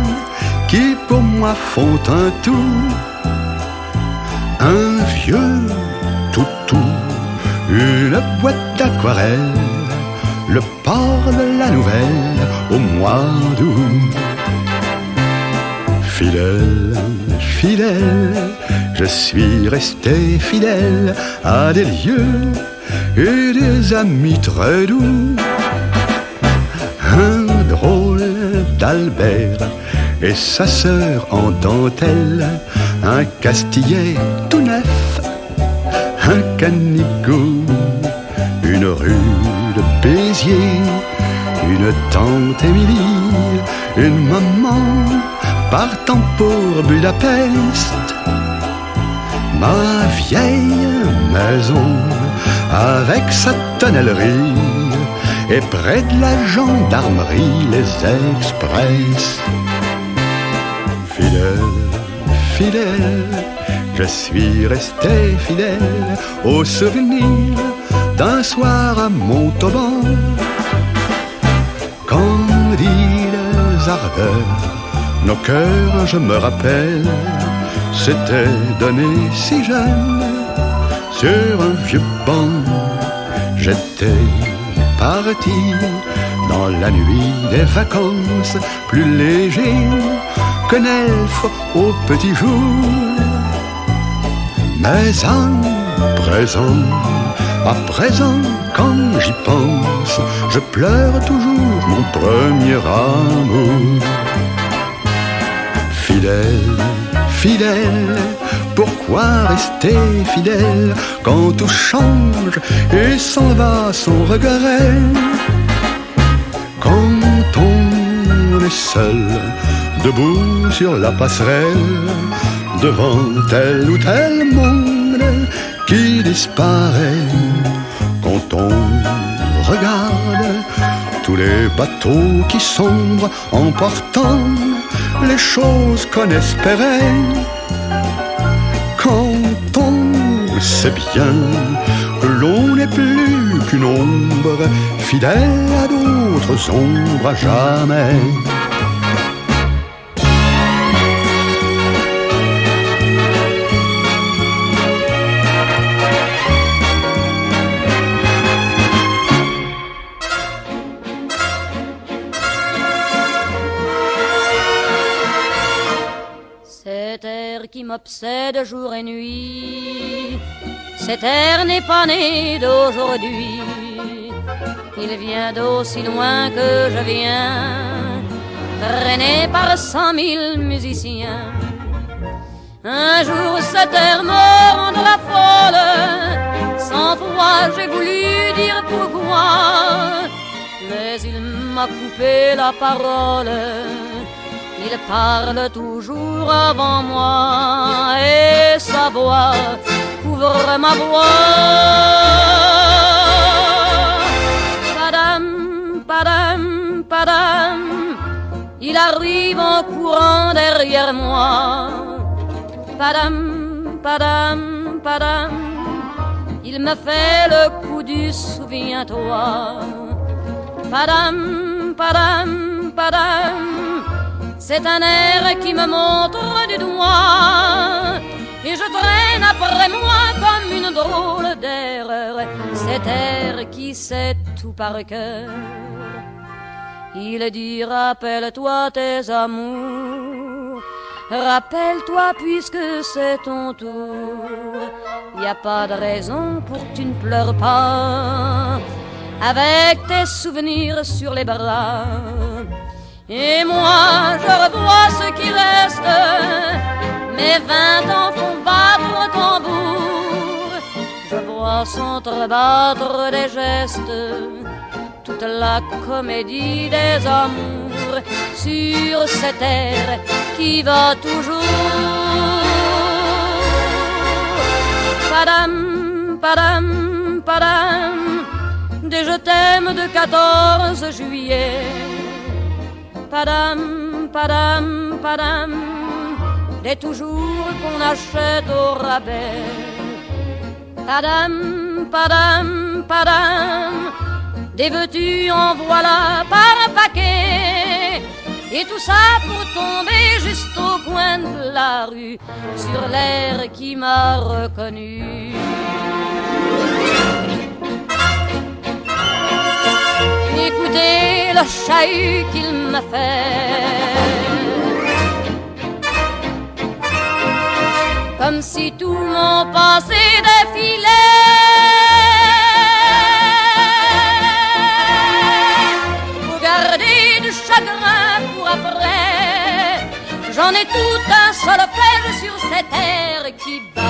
Speaker 2: qui pour moi font un tout. Un vieux toutou, une boîte d'aquarelle, le port de la nouvelle au mois d'août. Fidèle, fidèle, je suis resté fidèle à des lieux et des amis très doux. Un drôle d'Albert,
Speaker 13: et sa sœur en dentelle, un castillet tout neuf, un canigou, une rue de Béziers, une tante Émilie, une maman partant pour Budapest. Ma vieille maison avec sa tonnellerie et près de la gendarmerie les express. Fidèle, fidèle, je suis resté fidèle au souvenir d'un soir à Montauban. Candides ardeurs, nos cœurs, je me rappelle, s'étaient donnés si jeune sur un vieux banc. J'étais parti dans la nuit des vacances, plus léger qu'un elfe au petit jour. Mais à présent, quand j'y pense, je pleure toujours mon premier amour. Fidèle, fidèle, pourquoi rester fidèle quand tout change et s'en va sans regret? Quand on est seul, debout sur la passerelle, devant tel ou tel monde qui disparaît. Quand on regarde tous les bateaux qui sombrent, emportant les choses qu'on espérait. Quand on sait bien que l'on n'est plus qu'une ombre, fidèle à d'autres ombres à jamais.
Speaker 14: Qui m'obsède jour et nuit, cet air n'est pas né d'aujourd'hui, il vient d'aussi loin que je viens, traîné par 100 000 musiciens. Un jour cet air me rendra folle, 100 fois j'ai voulu dire pourquoi, mais il m'a coupé la parole. Il parle toujours avant moi et sa voix couvre ma voix. Padam, padam, padam, il arrive en courant derrière moi. Padam, padam, padam, il me fait le coup du souviens-toi. Padam, padam, padam, c'est un air qui me montre du doigt et je traîne après moi comme une drôle d'erreur cet air qui sait tout par cœur. Il dit rappelle-toi tes amours, rappelle-toi puisque c'est ton tour. Y a pas de raison pour que tu ne pleures pas avec tes souvenirs sur les bras. Et moi je revois ce qui reste, mes 20 ans font battre tambour. Je vois s'entrebattre des gestes, toute la comédie des amours sur cette air qui va toujours. Padam, padam, padam, des je t'aime de 14 juillet. Padam, padam, padam, des toujours qu'on achète au rabais. Padam, padam, padam, des veux-tu en voilà par un paquet. Et tout ça pour tomber juste au coin de la rue, sur l'air qui m'a reconnu. Écoutez le chahut qu'il m'a fait, comme si tout mon passé défilait. Faut garder du chagrin pour après, J'en ai tout un solfège sur cette terre qui bat.